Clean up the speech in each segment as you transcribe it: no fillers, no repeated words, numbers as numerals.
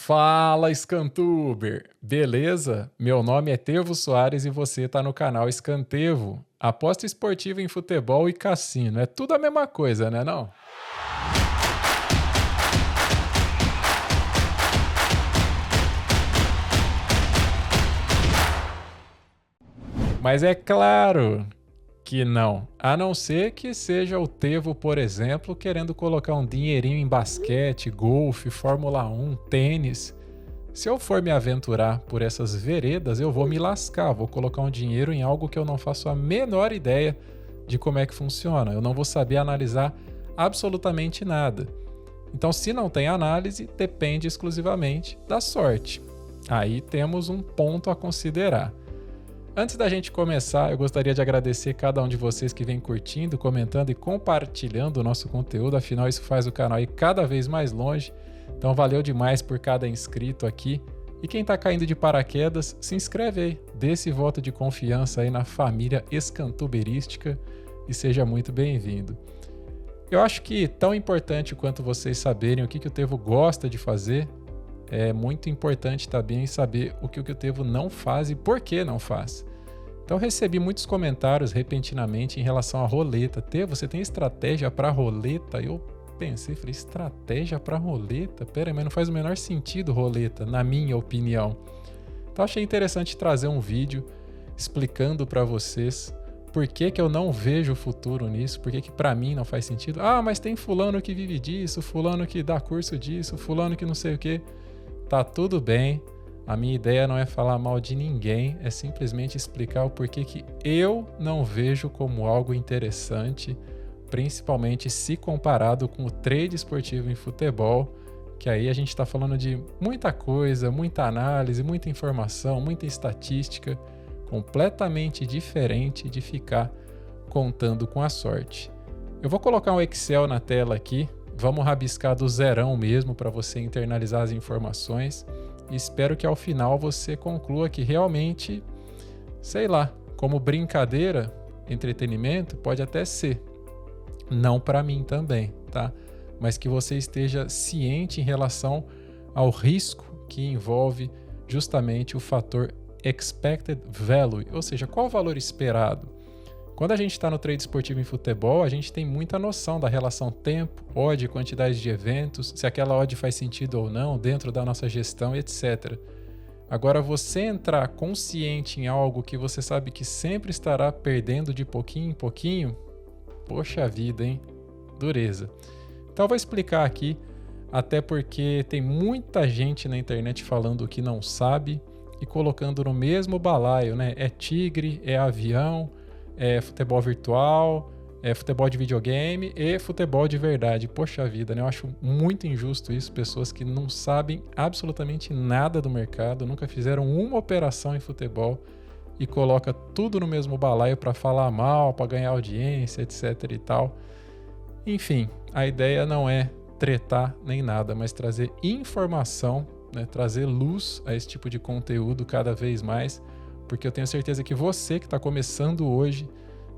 Fala, Scantuber! Beleza? Meu nome é Tevo Soares e você está no canal Scantevo. Aposta esportiva em futebol e cassino. É tudo a mesma coisa, né não? Mas é claro que não. A não ser que seja o Tevo, por exemplo, querendo colocar um dinheirinho em basquete, golfe, Fórmula 1, tênis. Se eu for me aventurar por essas veredas, eu vou me lascar, vou colocar um dinheiro em algo que eu não faço a menor ideia de como é que funciona. Eu não vou saber analisar absolutamente nada. Então, se não tem análise, depende exclusivamente da sorte. Aí temos um ponto a considerar. Antes da gente começar, eu gostaria de agradecer cada um de vocês que vem curtindo, comentando e compartilhando o nosso conteúdo, afinal isso faz o canal ir cada vez mais longe. Então valeu demais por cada inscrito aqui. E quem tá caindo de paraquedas, se inscreve aí, dê esse voto de confiança aí na família escantuberística e seja muito bem-vindo. Eu acho que tão importante quanto vocês saberem o que o Tevo gosta de fazer, é muito importante também saber o que o Tevo não faz e por que não faz. Então recebi muitos comentários repentinamente em relação à roleta. Tevo, você tem estratégia para roleta? Eu pensei, falei, estratégia para roleta? Pera aí, mas não faz o menor sentido roleta, na minha opinião. Então achei interessante trazer um vídeo explicando para vocês por que eu não vejo futuro nisso, por que para mim não faz sentido. Ah, mas tem fulano que vive disso, fulano que dá curso disso, fulano que não sei o quê. Tá tudo bem, a minha ideia não é falar mal de ninguém, é simplesmente explicar o porquê que eu não vejo como algo interessante, principalmente se comparado com o trade esportivo em futebol, que aí a gente está falando de muita coisa, muita análise, muita informação, muita estatística, completamente diferente de ficar contando com a sorte. Eu vou colocar um Excel na tela aqui, vamos rabiscar do zerão mesmo para você internalizar as informações e espero que ao final você conclua que realmente, sei lá, como brincadeira, entretenimento, pode até ser. Não para mim também, tá? Mas que você esteja ciente em relação ao risco que envolve justamente o fator expected value, ou seja, qual o valor esperado. Quando a gente está no trade esportivo em futebol, a gente tem muita noção da relação tempo, odd, quantidade de eventos, se aquela odd faz sentido ou não dentro da nossa gestão, etc. Agora, você entrar consciente em algo que você sabe que sempre estará perdendo de pouquinho em pouquinho, poxa vida, hein? Dureza. Então eu vou explicar aqui, até porque tem muita gente na internet falando o que não sabe e colocando no mesmo balaio, né? É tigre, é avião, é futebol virtual, é futebol de videogame e futebol de verdade. Poxa vida, né? Eu acho muito injusto isso, pessoas que não sabem absolutamente nada do mercado, nunca fizeram uma operação em futebol e coloca tudo no mesmo balaio para falar mal, para ganhar audiência, etc e tal. Enfim, a ideia não é tretar nem nada, mas trazer informação, né? Trazer luz a esse tipo de conteúdo cada vez mais, porque eu tenho certeza que você que está começando hoje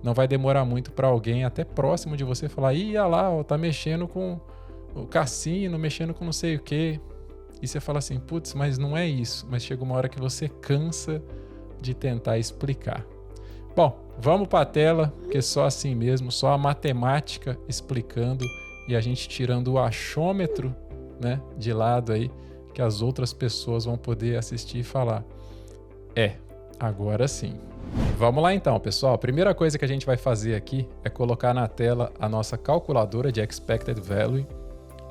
não vai demorar muito para alguém até próximo de você falar, ih, olha lá, ó, tá mexendo com o cassino, mexendo com não sei o quê. E você fala assim, putz, mas não é isso. Mas chega uma hora que você cansa de tentar explicar. Bom, vamos para a tela, porque só assim mesmo, só a matemática explicando e a gente tirando o achômetro, né, de lado aí, que as outras pessoas vão poder assistir e falar, agora sim. Vamos lá então, pessoal. A primeira coisa que a gente vai fazer aqui é colocar na tela a nossa calculadora de Expected Value.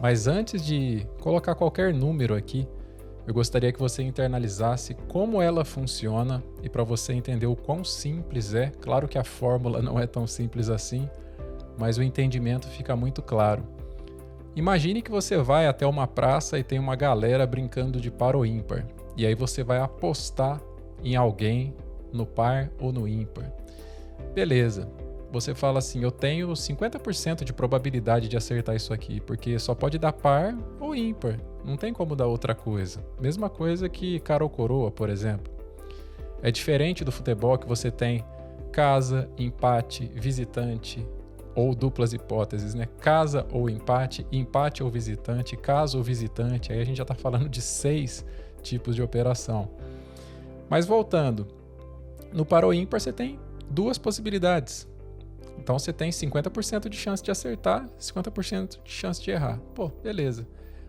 Mas antes de colocar qualquer número aqui, eu gostaria que você internalizasse como ela funciona e para você entender o quão simples é. Claro que a fórmula não é tão simples assim, mas o entendimento fica muito claro. Imagine que você vai até uma praça e tem uma galera brincando de par ou ímpar. E aí você vai apostar em alguém no par ou no ímpar. Beleza, você fala assim, eu tenho 50% de probabilidade de acertar isso aqui, porque só pode dar par ou ímpar, não tem como dar outra coisa. Mesma coisa que cara ou coroa, por exemplo. É diferente do futebol que você tem casa, empate, visitante, ou duplas hipóteses, né? Casa ou empate, empate ou visitante, casa ou visitante. Aí a gente já está falando de 6 tipos de operação. Mas voltando, no par ou ímpar você tem 2 possibilidades. Então você tem 50% de chance de acertar, 50% de chance de errar. Pô, beleza.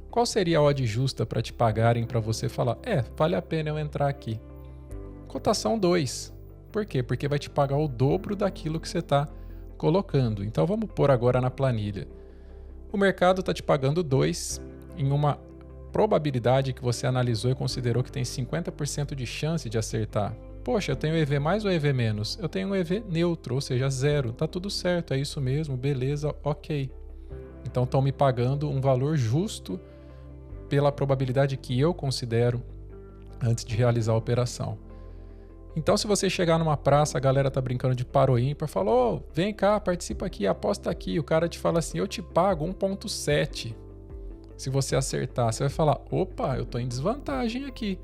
Qual seria a odd justa para te pagarem para você falar, vale a pena eu entrar aqui? Cotação 2. Por quê? Porque vai te pagar o dobro daquilo que você está colocando. Então vamos pôr agora na planilha. O mercado está te pagando 2 em uma probabilidade que você analisou e considerou que tem 50% de chance de acertar. Poxa, eu tenho EV mais ou EV menos? Eu tenho um EV neutro, ou seja, 0. Tá tudo certo, é isso mesmo, beleza, ok. Então estão me pagando um valor justo pela probabilidade que eu considero antes de realizar a operação. Então, se você chegar numa praça, a galera tá brincando de par ou ímpar, fala, vem cá, participa aqui, aposta aqui. O cara te fala assim, eu te pago 1,7. Se você acertar, você vai falar, opa, eu tô em desvantagem aqui.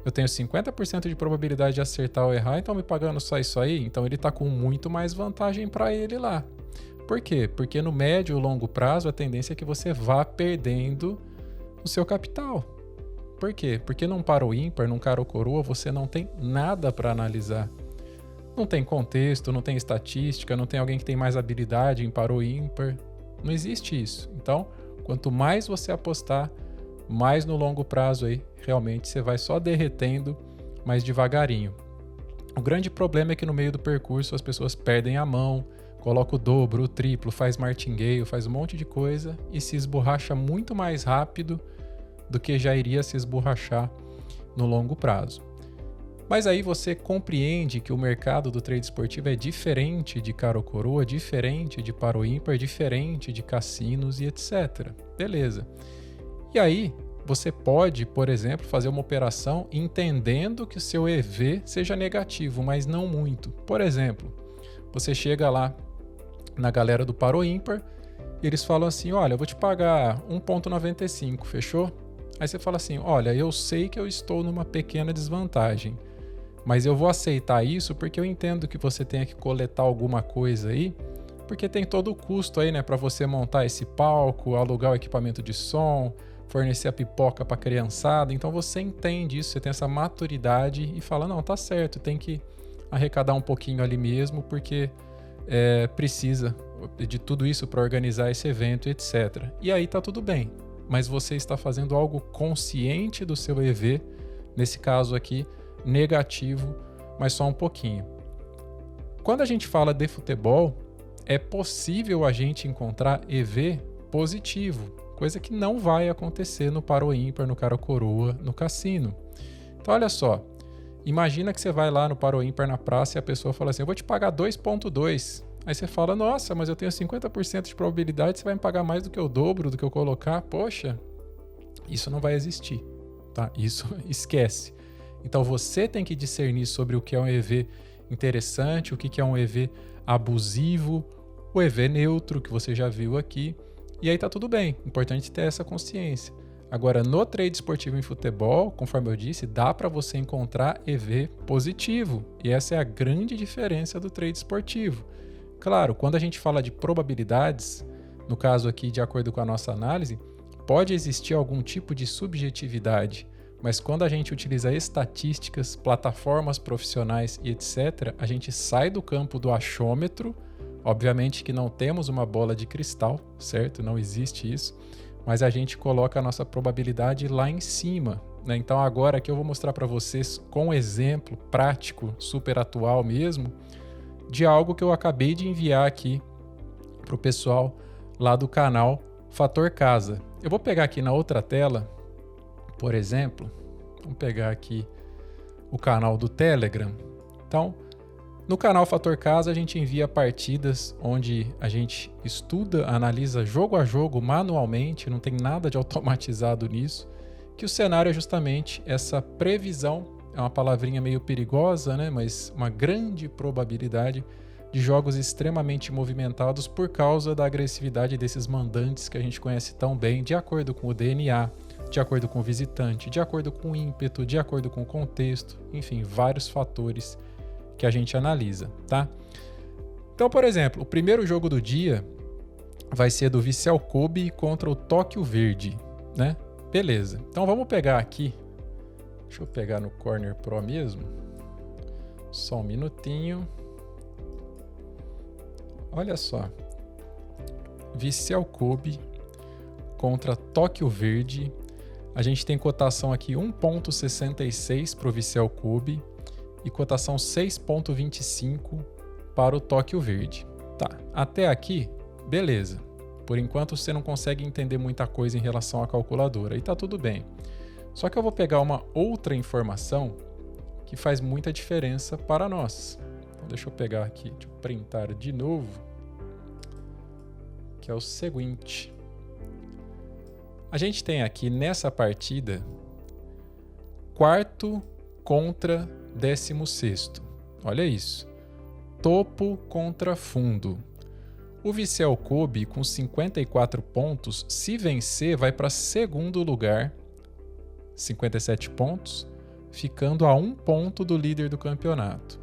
Eu tenho 50% de probabilidade de acertar ou errar, então me pagando só isso aí? Então ele tá com muito mais vantagem para ele lá. Por quê? Porque no médio e longo prazo, a tendência é que você vá perdendo o seu capital. Por quê? Porque num par ou ímpar, num cara ou coroa, você não tem nada para analisar. Não tem contexto, não tem estatística, não tem alguém que tem mais habilidade em par ou ímpar. Não existe isso. Então, quanto mais você apostar, mais no longo prazo aí, realmente você vai só derretendo mais devagarinho. O grande problema é que no meio do percurso as pessoas perdem a mão, colocam o dobro, o triplo, faz martingale, faz um monte de coisa e se esborracha muito mais rápido do que já iria se esborrachar no longo prazo. Mas aí você compreende que o mercado do trade esportivo é diferente de cara ou coroa, diferente de par ou ímpar, diferente de cassinos e etc. Beleza. E aí você pode, por exemplo, fazer uma operação entendendo que o seu EV seja negativo, mas não muito. Por exemplo, você chega lá na galera do par ou ímpar e eles falam assim, olha, eu vou te pagar 1,95, fechou? Aí você fala assim, olha, eu sei que eu estou numa pequena desvantagem, mas eu vou aceitar isso porque eu entendo que você tenha que coletar alguma coisa aí, porque tem todo o custo aí, né, para você montar esse palco, alugar o equipamento de som, fornecer a pipoca para a criançada. Então você entende isso, você tem essa maturidade e fala, não, tá certo, tem que arrecadar um pouquinho ali mesmo, porque precisa de tudo isso para organizar esse evento, etc. E aí tá tudo bem. Mas você está fazendo algo consciente do seu EV, nesse caso aqui, negativo, mas só um pouquinho. Quando a gente fala de futebol, é possível a gente encontrar EV positivo, coisa que não vai acontecer no par ou ímpar, no cara ou coroa, no cassino. Então olha só, imagina que você vai lá no par ou ímpar na praça e a pessoa fala assim, eu vou te pagar 2,2. Aí você fala, nossa, mas eu tenho 50% de probabilidade, você vai me pagar mais do que o dobro do que eu colocar? Poxa, isso não vai existir, tá? Isso esquece. Então você tem que discernir sobre o que é um EV interessante, o que é um EV abusivo, o EV neutro, que você já viu aqui, e aí tá tudo bem, importante ter essa consciência. Agora, no trade esportivo em futebol, conforme eu disse, dá para você encontrar EV positivo, e essa é a grande diferença do trade esportivo. Claro, quando a gente fala de probabilidades, no caso aqui, de acordo com a nossa análise, pode existir algum tipo de subjetividade, mas quando a gente utiliza estatísticas, plataformas profissionais e etc., a gente sai do campo do achômetro. Obviamente que não temos uma bola de cristal, certo? Não existe isso, mas a gente coloca a nossa probabilidade lá em cima, né? Então agora aqui eu vou mostrar para vocês com um exemplo prático, super atual mesmo, de algo que eu acabei de enviar aqui para o pessoal lá do canal Fator Casa. Eu vou pegar aqui na outra tela, por exemplo, vamos pegar aqui o canal do Telegram. Então, no canal Fator Casa a gente envia partidas onde a gente estuda, analisa jogo a jogo manualmente, não tem nada de automatizado nisso, que o cenário é justamente essa previsão. É uma palavrinha meio perigosa, né? Mas uma grande probabilidade de jogos extremamente movimentados por causa da agressividade desses mandantes que a gente conhece tão bem, de acordo com o DNA, de acordo com o visitante, de acordo com o ímpeto, de acordo com o contexto, enfim, vários fatores que a gente analisa, tá? Então, por exemplo, o primeiro jogo do dia vai ser do Vissel Kobe contra o Tóquio Verde, né? Beleza. Então vamos pegar aqui. Deixa eu pegar no Corner Pro mesmo. Só um minutinho. Olha só. Vissel Kobe contra Tóquio Verde. A gente tem cotação aqui 1,66 para o Vissel Kobe e cotação 6,25 para o Tóquio Verde. Tá, até aqui, beleza. Por enquanto você não consegue entender muita coisa em relação à calculadora e tá tudo bem. Só que eu vou pegar uma outra informação que faz muita diferença para nós. Então deixa eu pegar aqui, deixa eu printar de novo, que é o seguinte. A gente tem aqui nessa partida quarto contra 16º. Olha isso. Topo contra fundo. O Vissel Kobe, com 54 pontos, se vencer, vai para segundo lugar, 57 pontos, ficando a 1 ponto do líder do campeonato.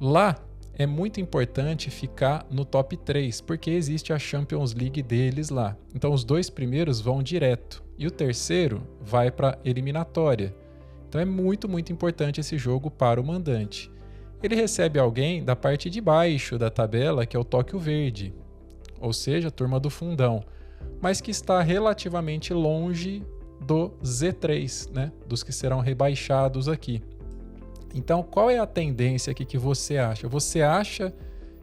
Lá é muito importante ficar no top 3, porque existe a Champions League deles lá. Então os 2 primeiros vão direto e o terceiro vai para a eliminatória. Então é muito, muito importante esse jogo para o mandante. Ele recebe alguém da parte de baixo da tabela, que é o Tóquio Verde, ou seja, a turma do fundão, mas que está relativamente longe do Z3, né? Dos que serão rebaixados aqui. Então, qual é a tendência aqui que você acha? Você acha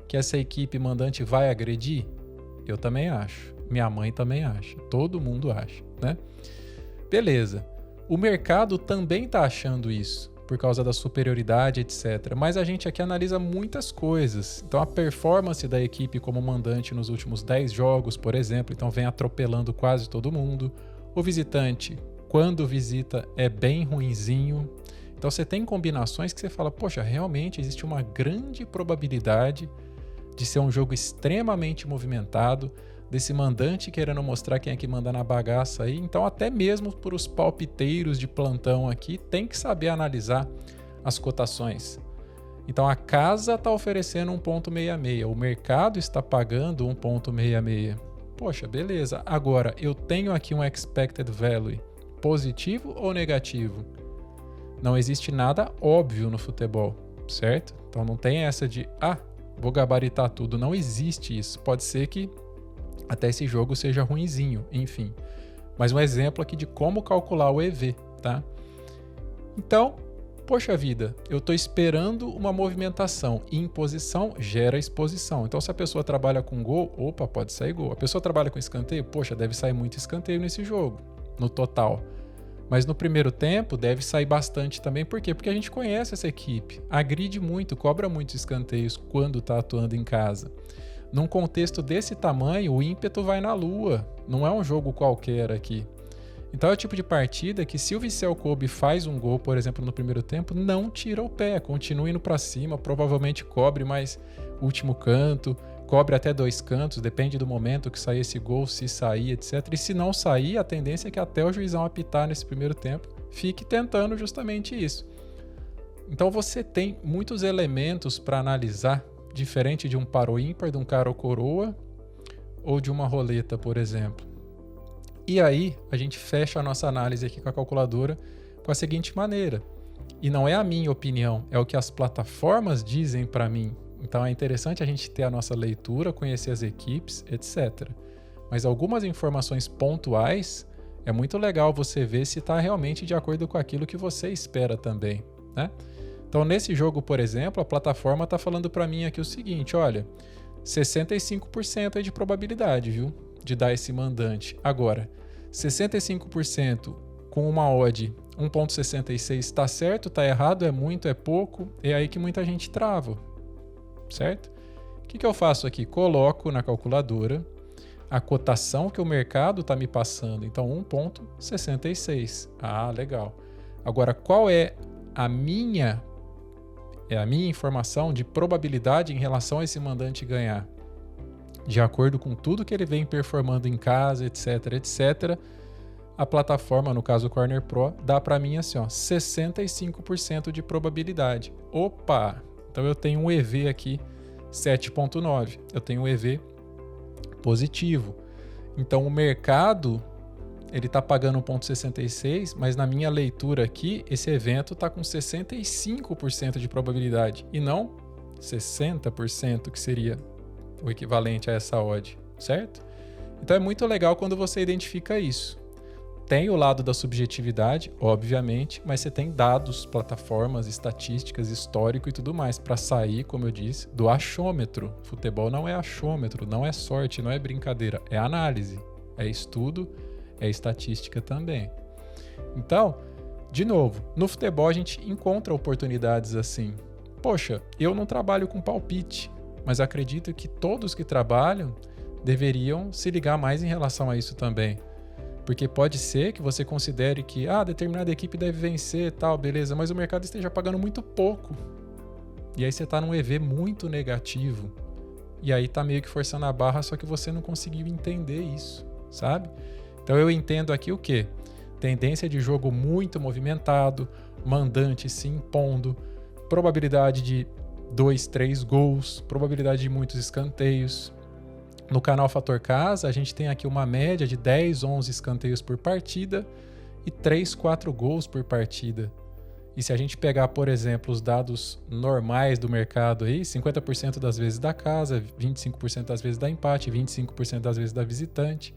que essa equipe mandante vai agredir? Eu também acho. Minha mãe também acha. Todo mundo acha, né? Beleza. O mercado também está achando isso, por causa da superioridade, etc. Mas a gente aqui analisa muitas coisas. Então, a performance da equipe como mandante nos últimos 10 jogos, por exemplo, então vem atropelando quase todo mundo. O visitante, quando visita, é bem ruinzinho. Então, você tem combinações que você fala, poxa, realmente existe uma grande probabilidade de ser um jogo extremamente movimentado, desse mandante querendo mostrar quem é que manda na bagaça aí. Então, até mesmo para os palpiteiros de plantão aqui, tem que saber analisar as cotações. Então, a casa está oferecendo 1,66, o mercado está pagando 1,66. Poxa, beleza. Agora, eu tenho aqui um expected value positivo ou negativo? Não existe nada óbvio no futebol, certo? Então, não tem essa de, vou gabaritar tudo. Não existe isso. Pode ser que até esse jogo seja ruinzinho, enfim. Mas um exemplo aqui de como calcular o EV, tá? Então, poxa vida, eu estou esperando uma movimentação e imposição gera exposição. Então, se a pessoa trabalha com gol, pode sair gol. A pessoa trabalha com escanteio, poxa, deve sair muito escanteio nesse jogo, no total. Mas no primeiro tempo deve sair bastante também. Por quê? Porque a gente conhece essa equipe, agride muito, cobra muitos escanteios quando está atuando em casa. Num contexto desse tamanho, o ímpeto vai na lua. Não é um jogo qualquer aqui. Então é o tipo de partida que, se o Vissel Kobe faz um gol, por exemplo, no primeiro tempo, não tira o pé, continua indo para cima, provavelmente cobre mais último canto, cobre até 2 cantos, depende do momento que sair esse gol, se sair, etc. E se não sair, a tendência é que até o juizão apitar nesse primeiro tempo fique tentando justamente isso. Então você tem muitos elementos para analisar, diferente de um par ou ímpar, de um cara ou coroa, ou de uma roleta, por exemplo. E aí, a gente fecha a nossa análise aqui com a calculadora com a seguinte maneira. E não é a minha opinião, é o que as plataformas dizem para mim. Então é interessante a gente ter a nossa leitura, conhecer as equipes, etc. Mas algumas informações pontuais, é muito legal você ver se está realmente de acordo com aquilo que você espera também, né? Então, nesse jogo, por exemplo, a plataforma está falando para mim aqui o seguinte, olha, 65% de probabilidade, viu, de dar esse mandante. Agora, 65% com uma odd 1,66 está certo, está errado, é muito, é pouco? É aí que muita gente trava, certo? O que eu faço aqui? Coloco na calculadora a cotação que o mercado está me passando, então 1,66. Legal. Agora, qual é a minha informação de probabilidade em relação a esse mandante ganhar? De acordo com tudo que ele vem performando em casa, etc, etc, a plataforma, no caso o Corner Pro, dá para mim assim, 65% de probabilidade. Opa! Então eu tenho um EV aqui 7,9. Eu tenho um EV positivo. Então o mercado ele está pagando 1,66, mas na minha leitura aqui, esse evento está com 65% de probabilidade e não 60%, que seria o equivalente a essa odd, certo? Então é muito legal quando você identifica isso. Tem o lado da subjetividade, obviamente, mas você tem dados, plataformas, estatísticas, histórico e tudo mais para sair, como eu disse, do achômetro. Futebol não é achômetro, não é sorte, não é brincadeira, é análise, é estudo, é estatística também. Então, de novo, no futebol a gente encontra oportunidades assim. Poxa, eu não trabalho com palpite, mas acredito que todos que trabalham deveriam se ligar mais em relação a isso também. Porque pode ser que você considere que determinada equipe deve vencer e tal, beleza, mas o mercado esteja pagando muito pouco. E aí você está num EV muito negativo. E aí tá meio que forçando a barra, só que você não conseguiu entender isso, sabe? Então eu entendo aqui o quê? Tendência de jogo muito movimentado, mandante se impondo, probabilidade de 2, 3 gols, probabilidade de muitos escanteios. No canal Fator Casa, a gente tem aqui uma média de 10, 11 escanteios por partida e 3, 4 gols por partida. E se a gente pegar, por exemplo, os dados normais do mercado aí, 50% das vezes da casa, 25% das vezes da empate, 25% das vezes da visitante.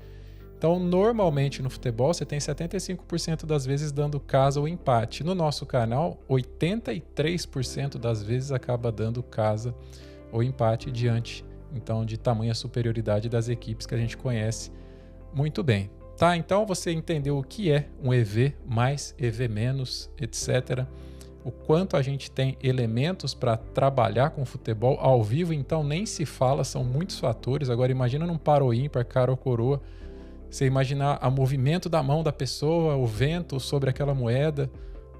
Então, normalmente no futebol, você tem 75% das vezes dando casa ou empate. No nosso canal, 83% das vezes acaba dando casa ou empate diante, então, de tamanha superioridade das equipes que a gente conhece muito bem. Tá? Então, você entendeu o que é um EV mais, EV menos, etc. O quanto a gente tem elementos para trabalhar com futebol ao vivo, então nem se fala, são muitos fatores. Agora, imagina num par ou ímpar, cara ou coroa, você imaginar o movimento da mão da pessoa, o vento sobre aquela moeda,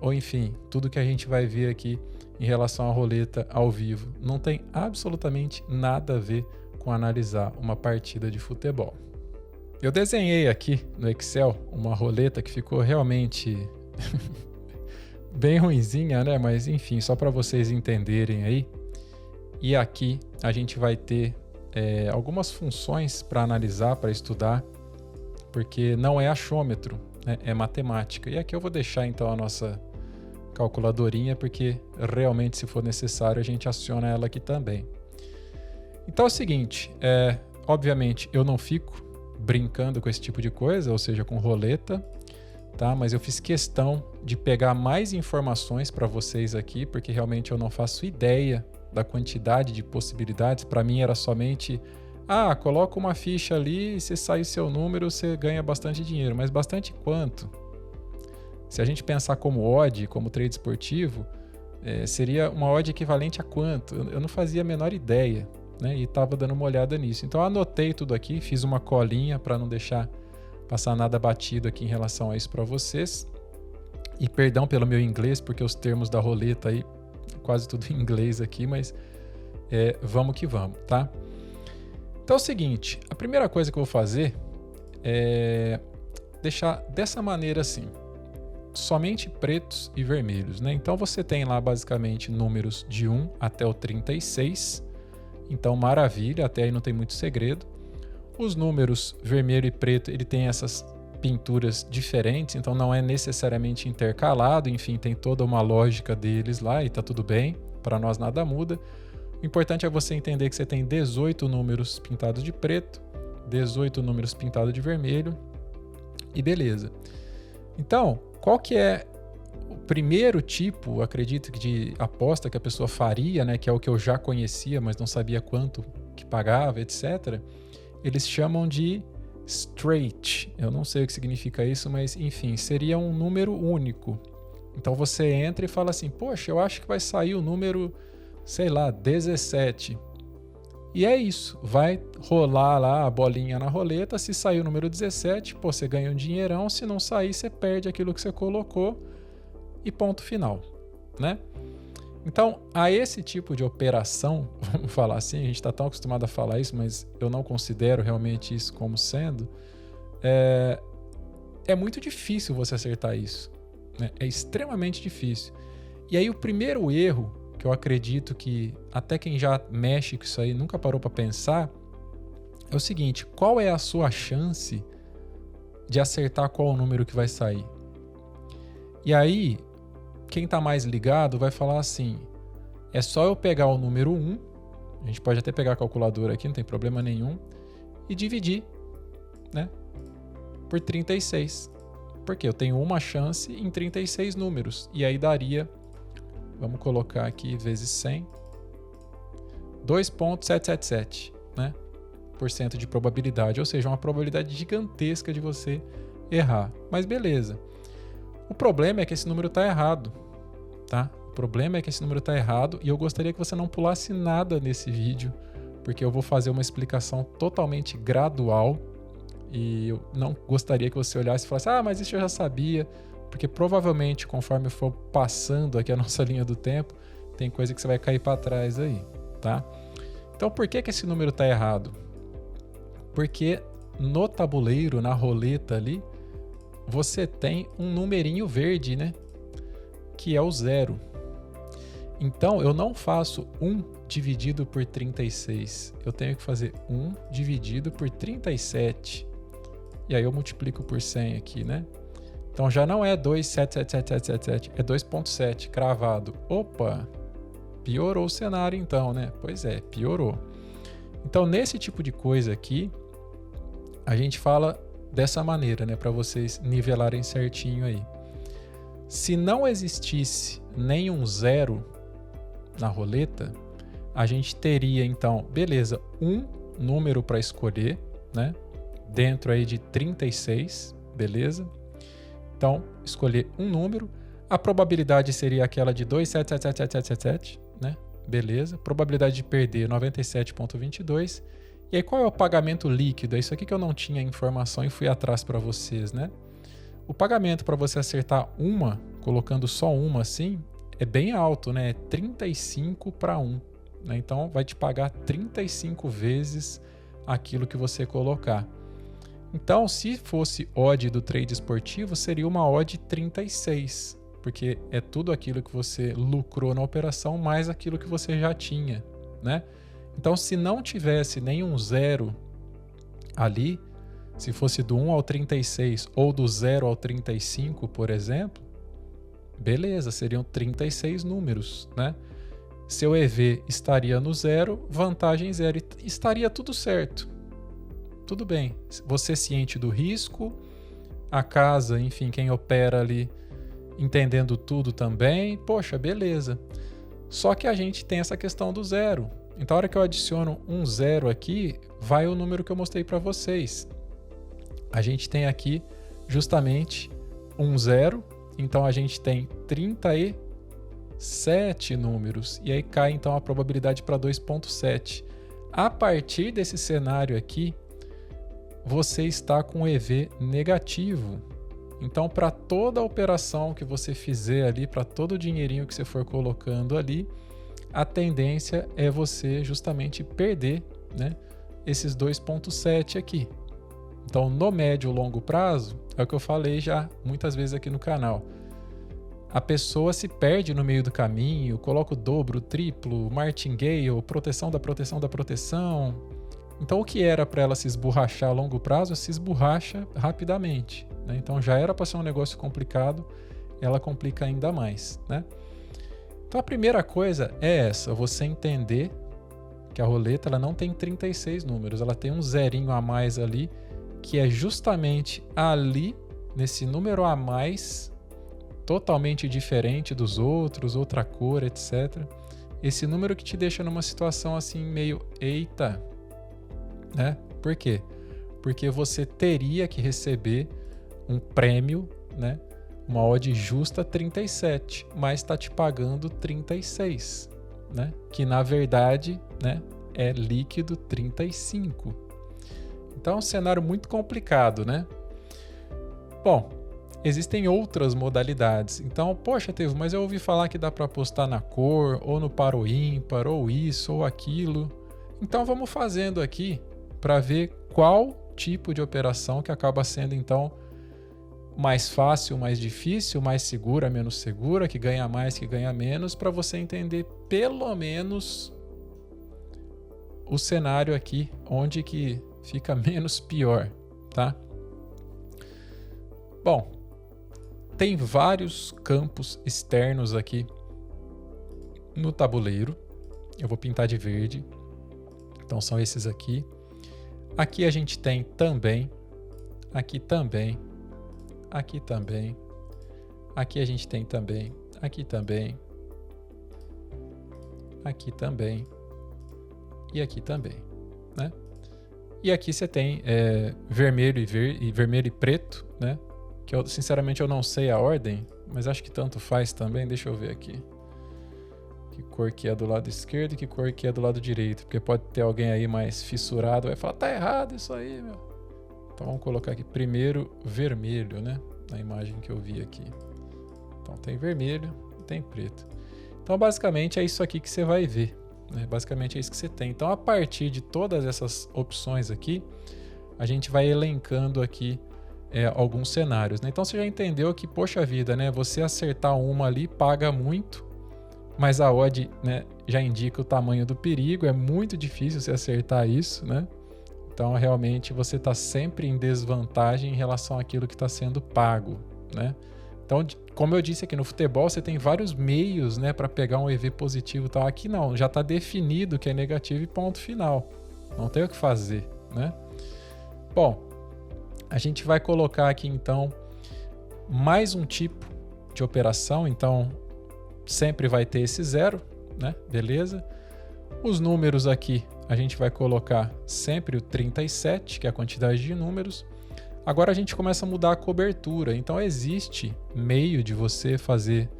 ou enfim, tudo que a gente vai ver aqui em relação à roleta ao vivo. Não tem absolutamente nada a ver com analisar uma partida de futebol. Eu desenhei aqui no Excel uma roleta que ficou realmente bem ruinzinha, né? Mas enfim, só para vocês entenderem aí. E aqui a gente vai ter algumas funções para analisar, para estudar, porque não é achômetro, né? É matemática. E aqui eu vou deixar então a nossa calculadorinha, porque realmente, se for necessário, a gente aciona ela aqui também. Então é o seguinte, obviamente eu não fico brincando com esse tipo de coisa, ou seja, com roleta, tá? Mas eu fiz questão de pegar mais informações para vocês aqui, porque realmente eu não faço ideia da quantidade de possibilidades. Para mim era somente, coloca uma ficha ali e se sair seu número, você ganha bastante dinheiro. Mas bastante quanto? Se a gente pensar como odd, como trade esportivo, seria uma odd equivalente a quanto? Eu não fazia a menor ideia, né? E estava dando uma olhada nisso. Então eu anotei tudo aqui, fiz uma colinha para não deixar passar nada batido aqui em relação a isso para vocês. E perdão pelo meu inglês, porque os termos da roleta aí, quase tudo em inglês aqui, mas vamos que vamos, tá? Então é o seguinte, a primeira coisa que eu vou fazer é deixar dessa maneira assim. Somente pretos e vermelhos, né? Então você tem lá basicamente números de 1 até o 36. Então maravilha, até aí não tem muito segredo. Os números vermelho e preto, ele tem essas pinturas diferentes, então não é necessariamente intercalado, enfim, tem toda uma lógica deles lá e tá tudo bem, para nós nada muda. O importante é você entender que você tem 18 números pintados de preto, 18 números pintados de vermelho e beleza. Então, qual que é o primeiro tipo, acredito que de aposta que a pessoa faria, né, que é o que eu já conhecia, mas não sabia quanto que pagava, etc. Eles chamam de straight. Eu não sei o que significa isso, mas enfim, seria um número único. Então você entra e fala assim, poxa, eu acho que vai sair o número, sei lá, 17. E é isso, vai rolar lá a bolinha na roleta, se sair o número 17, você ganha um dinheirão, se não sair, você perde aquilo que você colocou e ponto final, né? Então, a esse tipo de operação, vamos falar assim, a gente está tão acostumado a falar isso, mas eu não considero realmente isso como sendo, é muito difícil você acertar isso, né? É extremamente difícil. E aí o primeiro erro que que eu acredito que até quem já mexe com isso aí nunca parou para pensar, é o seguinte: qual é a sua chance de acertar qual o número que vai sair? E aí, quem tá mais ligado vai falar assim: é só eu pegar o número 1, a gente pode até pegar a calculadora aqui, não tem problema nenhum, e dividir, né, por 36. Porque eu tenho uma chance em 36 números. E aí daria, vamos colocar aqui, vezes 100, 2,777, né, por cento de probabilidade. Ou seja, uma probabilidade gigantesca de você errar. Mas beleza. O problema é que esse número está errado, tá? O problema é que esse número está errado e eu gostaria que você não pulasse nada nesse vídeo, porque eu vou fazer uma explicação totalmente gradual. E eu não gostaria que você olhasse e falasse: ah, mas isso eu já sabia, porque provavelmente conforme eu for passando aqui a nossa linha do tempo, tem coisa que você vai cair para trás aí, tá? Então por que esse número está errado? Porque no tabuleiro, na roleta ali, você tem um numerinho verde, né? Que é o 0. Então eu não faço 1 dividido por 36, eu tenho que fazer 1 dividido por 37. E aí eu multiplico por 100 aqui, né? Então já não é 2,77777, é 2,7 cravado. Opa, piorou o cenário então, né? Pois é, piorou. Então nesse tipo de coisa aqui, a gente fala dessa maneira, né? Para vocês nivelarem certinho aí. Se não existisse nenhum 0 na roleta, a gente teria então, beleza, um número para escolher, né? Dentro aí de 36, beleza? Então, escolher um número. A probabilidade seria aquela de 2,77777, né? Beleza. Probabilidade de perder 97,22. E aí, qual é o pagamento líquido? É isso aqui que eu não tinha informação e fui atrás para vocês, né? O pagamento para você acertar uma, colocando só uma assim, é bem alto, né? É 35 para 1. Né? Então, vai te pagar 35 vezes aquilo que você colocar. Então, se fosse odd do trade esportivo, seria uma odd 36, porque é tudo aquilo que você lucrou na operação mais aquilo que você já tinha, né? Então, se não tivesse nenhum 0 ali, se fosse do 1 ao 36 ou do 0 ao 35, por exemplo, beleza, seriam 36 números, né? Seu EV estaria no 0, vantagem 0, e estaria tudo certo. Tudo bem, você ciente do risco, a casa, enfim, quem opera ali entendendo tudo também, poxa, beleza. Só que a gente tem essa questão do 0. Então, a hora que eu adiciono um 0 aqui, vai o número que eu mostrei para vocês. A gente tem aqui justamente um 0, então a gente tem 37 números, e aí cai então a probabilidade para 2,7. A partir desse cenário aqui, você está com o EV negativo. Então, para toda a operação que você fizer ali, para todo o dinheirinho que você for colocando ali, a tendência é você justamente perder, né, esses 2,7 aqui. Então, no médio e longo prazo, é o que eu falei já muitas vezes aqui no canal. A pessoa se perde no meio do caminho, coloca o dobro, o triplo, martingale, proteção da proteção da proteção. Então, o que era para ela se esborrachar a longo prazo, se esborracha rapidamente, né? Então, já era para ser um negócio complicado, ela complica ainda mais, né? Então, a primeira coisa é essa, você entender que a roleta ela não tem 36 números, ela tem um zerinho a mais ali, que é justamente ali, nesse número a mais, totalmente diferente dos outros, outra cor, etc. Esse número que te deixa numa situação assim meio, eita, né? Por quê? Porque você teria que receber um prêmio, né? Uma odd justa 37, mas está te pagando 36, né? Que na verdade, né, é líquido 35. Então é um cenário muito complicado, né? Bom, existem outras modalidades. Então, poxa, Tevo, mas eu ouvi falar que dá para apostar na cor, ou no par ou ímpar, ou isso, ou aquilo. Então vamos fazendo aqui para ver qual tipo de operação que acaba sendo, então, mais fácil, mais difícil, mais segura, menos segura, que ganha mais, que ganha menos, para você entender pelo menos o cenário aqui, onde que fica menos pior, tá? Bom, tem vários campos externos aqui no tabuleiro. Eu vou pintar de verde. Então são esses aqui. Aqui a gente tem também. Aqui também. Aqui também. Aqui a gente tem também. Aqui também. Aqui também. E aqui também, né? E aqui você tem vermelho e vermelho e preto, né? Que eu, sinceramente, eu não sei a ordem, mas acho que tanto faz também. Deixa eu ver aqui. Que cor que é do lado esquerdo e que cor que é do lado direito. Porque pode ter alguém aí mais fissurado, vai falar, tá errado isso aí, meu. Então vamos colocar aqui primeiro vermelho, né? Na imagem que eu vi aqui. Então tem vermelho e tem preto. Então basicamente é isso aqui que você vai ver, né? Basicamente é isso que você tem. Então a partir de todas essas opções aqui, a gente vai elencando aqui alguns cenários, né? Então você já entendeu que, poxa vida, né? Você acertar uma ali paga muito, mas a odd, né, já indica o tamanho do perigo, é muito difícil você acertar isso, né? Então realmente você está sempre em desvantagem em relação àquilo que está sendo pago, né? Então, como eu disse aqui, no futebol você tem vários meios, né, para pegar um EV positivo e tal. Aqui não, já está definido que é negativo e ponto final. Não tem o que fazer, né? Bom, a gente vai colocar aqui então mais um tipo de operação. Então sempre vai ter esse 0, né? Beleza? Os números aqui a gente vai colocar sempre o 37, que é a quantidade de números. Agora a gente começa a mudar a cobertura. Então existe meio de você fazer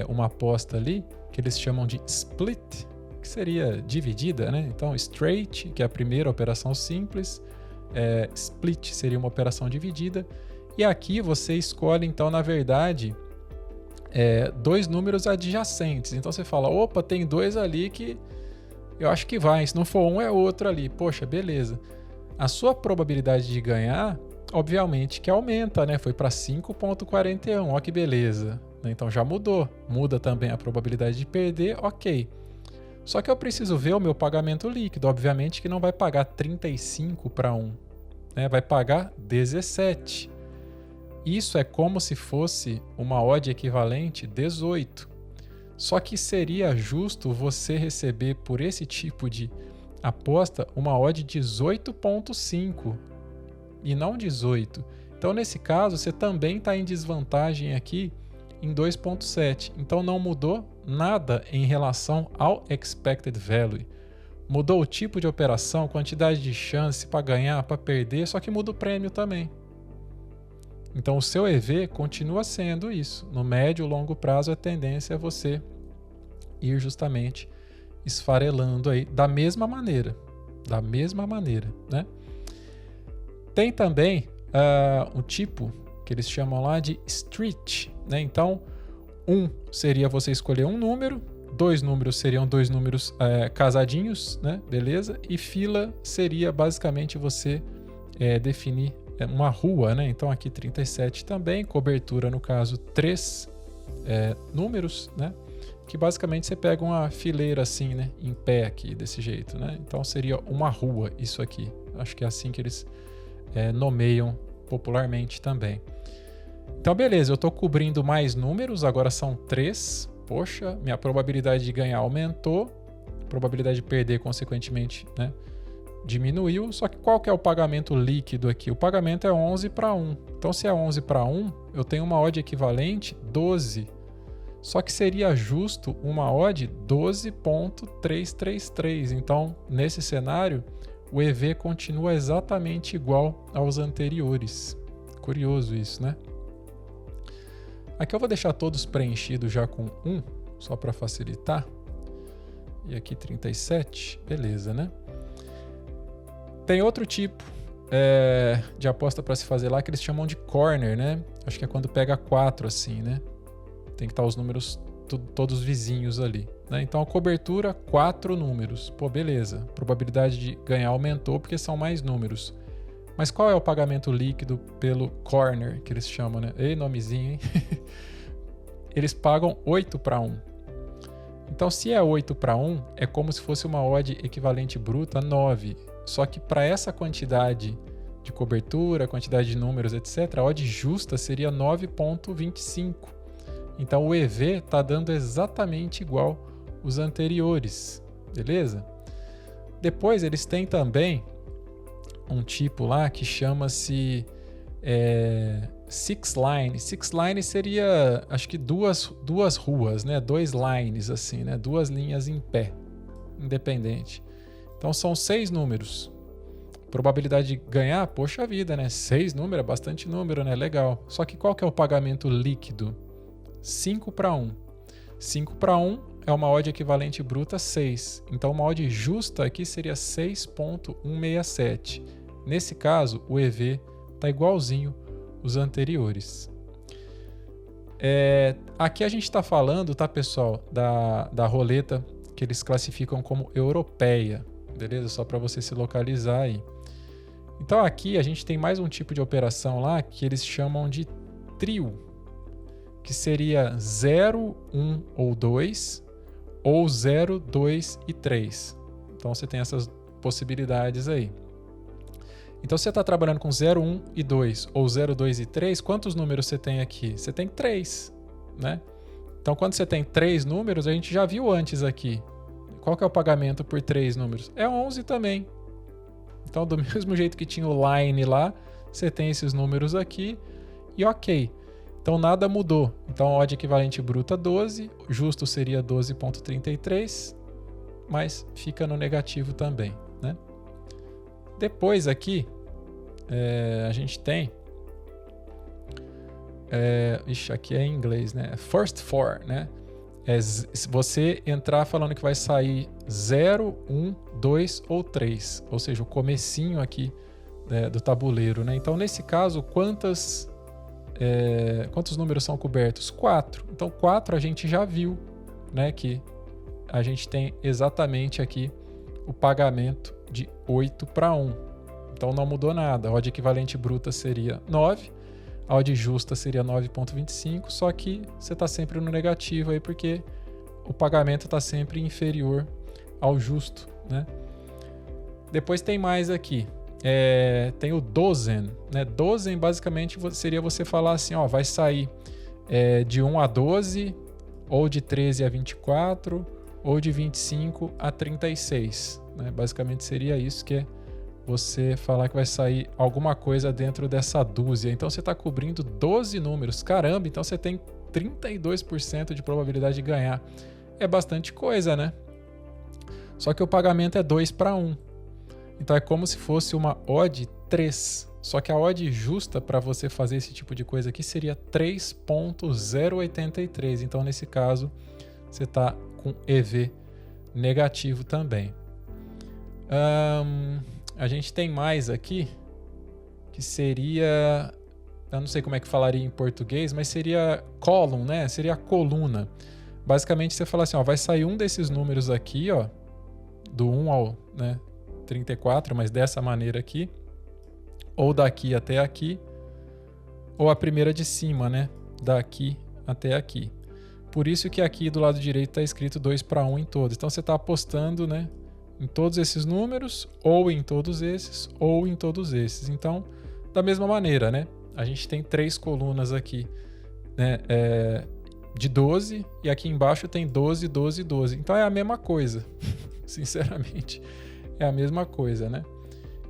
uma aposta ali que eles chamam de split, que seria dividida, né? Então straight, que é a primeira operação simples, split seria uma operação dividida. E aqui você escolhe então, na verdade, dois números adjacentes. Então você fala, opa, tem dois ali que eu acho que vai. Se não for um, é outro ali. Poxa, beleza. A sua probabilidade de ganhar, obviamente que aumenta, né? Foi para 5,41. Ó que beleza. Então já mudou. Muda também a probabilidade de perder, ok. Só que eu preciso ver o meu pagamento líquido. Obviamente que não vai pagar 35 para 1. Né? Vai pagar 17. Isso é como se fosse uma odd equivalente 18. Só que seria justo você receber por esse tipo de aposta uma odd 18,5 e não 18. Então nesse caso você também está em desvantagem aqui em 2,7. Então não mudou nada em relação ao expected value. Mudou o tipo de operação, quantidade de chance para ganhar, para perder, só que muda o prêmio também. Então o seu EV continua sendo isso. No médio e longo prazo a tendência é você ir justamente esfarelando aí da mesma maneira. Da mesma maneira, né? Tem também um tipo que eles chamam lá de street, né? Então, seria você escolher um número, dois números seriam dois números casadinhos, né? Beleza? E fila seria basicamente você definir uma rua, né? Então aqui 37 também, cobertura no caso 3 números, né? Que basicamente você pega uma fileira assim, né? Em pé aqui, desse jeito, né? Então seria uma rua isso aqui. Acho que é assim que eles nomeiam popularmente também. Então beleza, eu estou cobrindo mais números, agora são 3. Poxa, minha probabilidade de ganhar aumentou, a probabilidade de perder consequentemente, né? Diminuiu, só que qual que é o pagamento líquido aqui? O pagamento é 11 para 1. Então, se é 11 para 1, eu tenho uma odd equivalente 12. Só que seria justo uma odd 12,333. Então, nesse cenário, o EV continua exatamente igual aos anteriores. Curioso isso, né? Aqui eu vou deixar todos preenchidos já com 1, só para facilitar. E aqui 37, beleza, né? Tem outro tipo de aposta para se fazer lá que eles chamam de corner, né? Acho que é quando pega 4 assim, né? Tem que estar os números todos vizinhos ali, né? Então a cobertura, 4 números. Pô, beleza. A probabilidade de ganhar aumentou porque são mais números. Mas qual é o pagamento líquido pelo corner, que eles chamam, né? Ei, nomezinho, hein? Eles pagam 8:1. Então, se é 8:1, é como se fosse uma odd equivalente bruta 9. Só que para essa quantidade de cobertura, quantidade de números, etc., a odd justa seria 9,25. Então, o EV está dando exatamente igual os anteriores, beleza? Depois, eles têm também um tipo lá que chama-se Six Line. Six Line seria, acho que duas ruas, né? 2 lines, assim, né? 2 linhas em pé, independente. Então são 6 números. Probabilidade de ganhar, poxa vida, né? 6 números é bastante número, né? Legal. Só que qual que é o pagamento líquido? 5:1. 5:1 é uma odd equivalente bruta 6. Então uma odd justa aqui seria 6,167. Nesse caso, o EV está igualzinho os anteriores. Aqui a gente está falando, tá, pessoal, da roleta que eles classificam como europeia, beleza? Só para você se localizar aí. Então aqui a gente tem mais um tipo de operação lá que eles chamam de trio, que seria 0, 1 ou 2, ou 0, 2 e 3. Então você tem essas possibilidades aí. Então, se você está trabalhando com 0, 1 e 2, ou 0, 2 e 3, quantos números você tem aqui? Você tem 3, né? Então, quando você tem 3 números, a gente já viu antes aqui. Qual que é o pagamento por 3 números? É 11 também. Então, do mesmo jeito que tinha o line lá, você tem esses números aqui e ok. Então, nada mudou. Então, odd equivalente bruta 12, justo seria 12,33, mas fica no negativo também, né? Depois aqui, a gente tem... aqui é em inglês, né? First four, né? Se você entrar falando que vai sair 0, 1, 2 ou 3, ou seja, o comecinho aqui do tabuleiro, né? Então, nesse caso, quantos números são cobertos? 4. Então, 4 a gente já viu, né? Que a gente tem exatamente aqui o pagamento de 8:1. Então não mudou nada. A odd equivalente bruta seria 9, a odd justa seria 9,25, só que você está sempre no negativo aí porque o pagamento está sempre inferior ao justo, né? Depois tem mais aqui. Tem o dozen, né? Dozen basicamente seria você falar assim, ó, vai sair de 1 a 12, ou de 13 a 24, ou de 25 a 36. Né? Basicamente seria isso, que é você falar que vai sair alguma coisa dentro dessa dúzia. Então você está cobrindo 12 números. Caramba, então você tem 32% de probabilidade de ganhar. É bastante coisa, né? Só que o pagamento é 2:1. Então é como se fosse uma odd 3. Só que a odd justa para você fazer esse tipo de coisa aqui seria 3,083. Então nesse caso você está com EV negativo também. A gente tem mais aqui que seria, eu não sei como é que falaria em português, mas seria column, né? Seria a coluna. Basicamente você fala assim, ó, vai sair um desses números aqui, ó, do 1 ao 34, mas dessa maneira aqui, ou daqui até aqui, ou a primeira de cima, né? Daqui até aqui. Por isso que aqui do lado direito está escrito 2:1 em todos. Então você está apostando, né, em todos esses números, ou em todos esses, ou em todos esses. Então, da mesma maneira, né? A gente tem 3 colunas aqui, né, de 12, e aqui embaixo tem 12, 12, 12. Então é a mesma coisa, sinceramente. É a mesma coisa, né?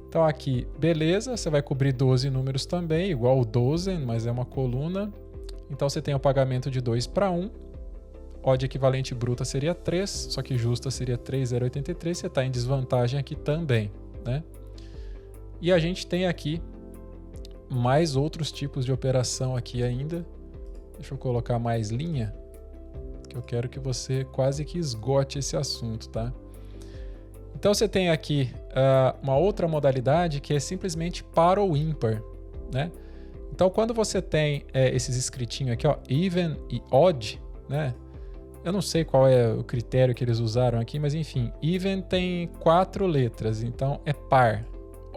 Então aqui, beleza, você vai cobrir 12 números também, igual o dozen, mas é uma coluna. Então você tem o pagamento de 2:1. Odd equivalente bruta seria 3, só que justa seria 3,083. Você está em desvantagem aqui também, né? E a gente tem aqui mais outros tipos de operação aqui ainda. Deixa eu colocar mais linha, que eu quero que você quase que esgote esse assunto, tá? Então você tem aqui uma outra modalidade que é simplesmente par ou ímpar, né? Então quando você tem esses escritinhos aqui, ó, even e odd, né? Eu não sei qual é o critério que eles usaram aqui, mas enfim, even tem 4 letras, então é par.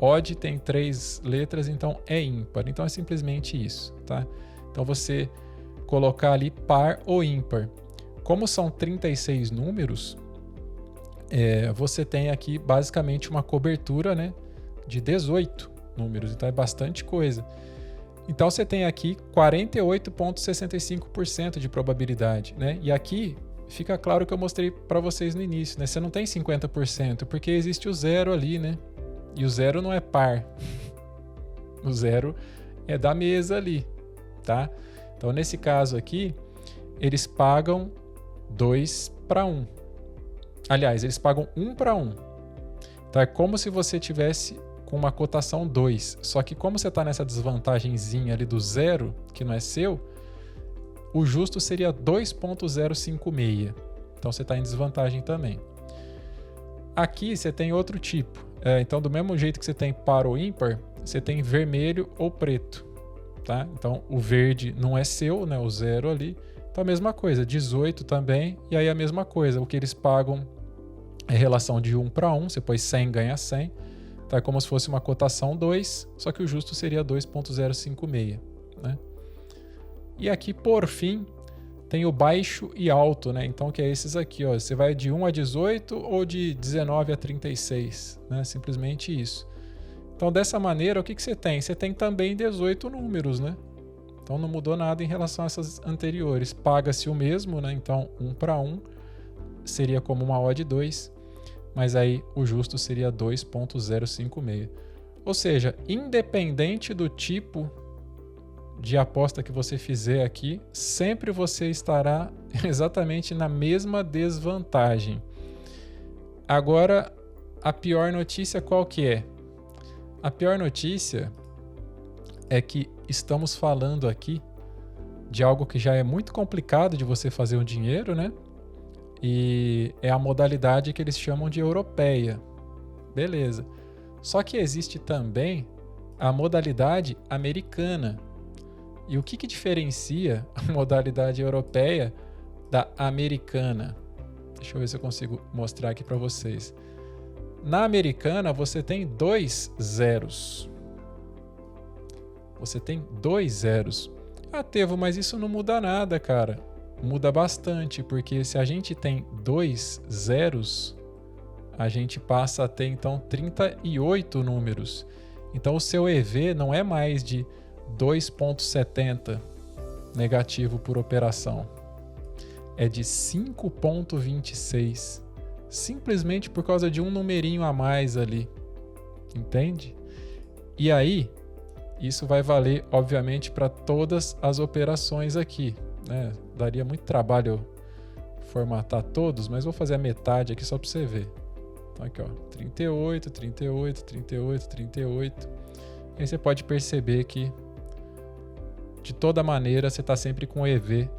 odd tem 3 letras, então é ímpar. Então é simplesmente isso, tá? Então você colocar ali par ou ímpar. Como são 36 números, você tem aqui basicamente uma cobertura, né, de 18 números, então é bastante coisa. Então você tem aqui 48,65% de probabilidade, né? E aqui fica claro que eu mostrei para vocês no início, né? Você não tem 50%, porque existe o zero ali, né? E o zero não é par. O zero é da mesa ali, tá? Então nesse caso aqui, eles pagam 2:1. Aliás, eles pagam 1:1. Então é como se você tivesse com uma cotação 2. Só que como você está nessa desvantagenzinha ali do zero, que não é seu, o justo seria 2,056. Então você está em desvantagem também. Aqui você tem outro tipo. Então do mesmo jeito que você tem par ou ímpar, você tem vermelho ou preto. Tá? Então o verde não é seu, né? O zero ali. Então a mesma coisa, 18 também. E aí a mesma coisa, o que eles pagam é relação de 1:1. Você põe 100, ganha 100. Então é como se fosse uma cotação 2, só que o justo seria 2,056. Né? E aqui, por fim, tem o baixo e alto, né? Então, que é esses aqui, ó. Você vai de 1 a 18 ou de 19 a 36, né? Simplesmente isso. Então, dessa maneira, o que você tem? Você tem também 18 números, né? Então, não mudou nada em relação a essas anteriores. Paga-se o mesmo, né? Então, 1:1 seria como uma odd 2, mas aí o justo seria 2,056. Ou seja, independente do tipo de aposta que você fizer aqui, sempre você estará exatamente na mesma desvantagem. Agora, a pior notícia qual que é? A pior notícia é que estamos falando aqui de algo que já é muito complicado de você fazer um dinheiro, né? E é a modalidade que eles chamam de europeia. Beleza. Só que existe também a modalidade americana. E o que diferencia a modalidade europeia da americana? Deixa eu ver se eu consigo mostrar aqui para vocês. Na americana, você tem 2 zeros. Você tem 2 zeros. Ah, Tevo, mas isso não muda nada, cara. Muda bastante, porque se a gente tem 2 zeros, a gente passa a ter, então, 38 números. Então, o seu EV não é mais de 2,70 negativo por operação. É de 5,26. Simplesmente por causa de um numerinho a mais ali. Entende? E aí, isso vai valer, obviamente, para todas as operações aqui. Né? Daria muito trabalho formatar todos, mas vou fazer a metade aqui só para você ver. Então aqui, ó, 38, 38, 38, 38. E aí você pode perceber que de toda maneira você está sempre com o EV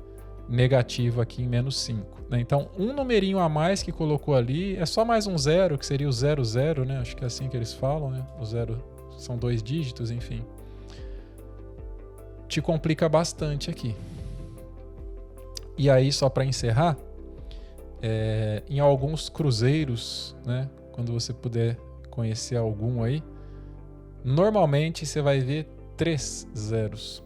negativo aqui em menos 5. Né? Então, um numerinho a mais que colocou ali é só mais um zero, que seria o 00, né? Acho que é assim que eles falam, né? O zero são 2 dígitos, enfim. Te complica bastante aqui. E aí, só para encerrar, em alguns cruzeiros, né? Quando você puder conhecer algum aí, normalmente você vai ver 3 zeros.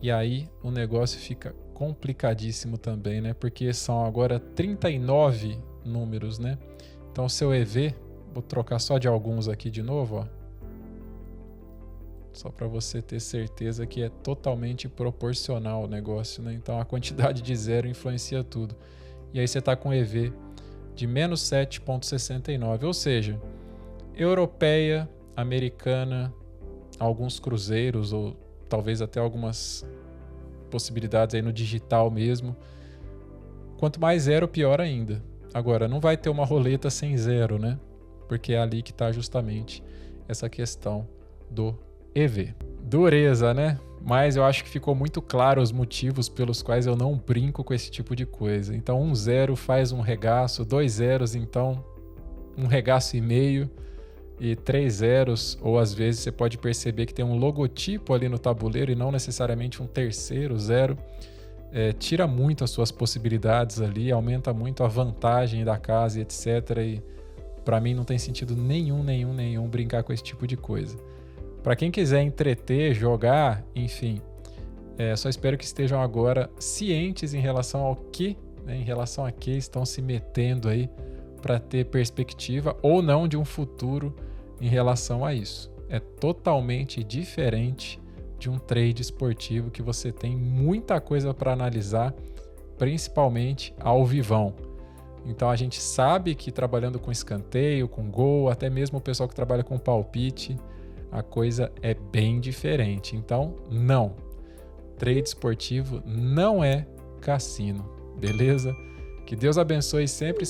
E aí o negócio fica complicadíssimo também, né? Porque são agora 39 números, né? Então o seu EV, vou trocar só de alguns aqui de novo, ó. Só para você ter certeza que é totalmente proporcional o negócio, né? Então a quantidade de zero influencia tudo. E aí você está com EV de menos 7,69, ou seja, europeia, americana, alguns cruzeiros ou talvez até algumas possibilidades aí no digital mesmo. Quanto mais zero, pior ainda. Agora, não vai ter uma roleta sem zero, né? Porque é ali que está justamente essa questão do EV. Dureza, né? Mas eu acho que ficou muito claro os motivos pelos quais eu não brinco com esse tipo de coisa. Então, 1 zero faz um regaço, 2 zeros, então, um regaço e meio. E 3 zeros, ou às vezes você pode perceber que tem um logotipo ali no tabuleiro e não necessariamente um terceiro zero. Tira muito as suas possibilidades ali, aumenta muito a vantagem da casa e etc. E Para mim não tem sentido nenhum brincar com esse tipo de coisa. Para quem quiser entreter, jogar, enfim, só espero que estejam agora cientes em relação ao que, né, em relação a que estão se metendo aí para ter perspectiva ou não de um futuro em relação a isso. É totalmente diferente de um trade esportivo que você tem muita coisa para analisar, principalmente ao vivão. Então a gente sabe que trabalhando com escanteio, com gol, até mesmo o pessoal que trabalha com palpite, a coisa é bem diferente. Então, não. Trade esportivo não é cassino, beleza? Que Deus abençoe sempre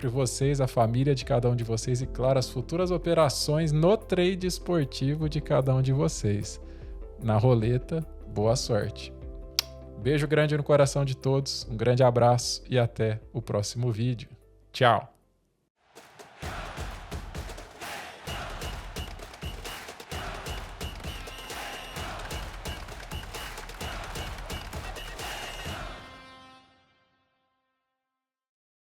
vocês, a família de cada um de vocês e, claro, as futuras operações no trade esportivo de cada um de vocês. Na roleta, boa sorte. Beijo grande no coração de todos, um grande abraço e até o próximo vídeo. Tchau!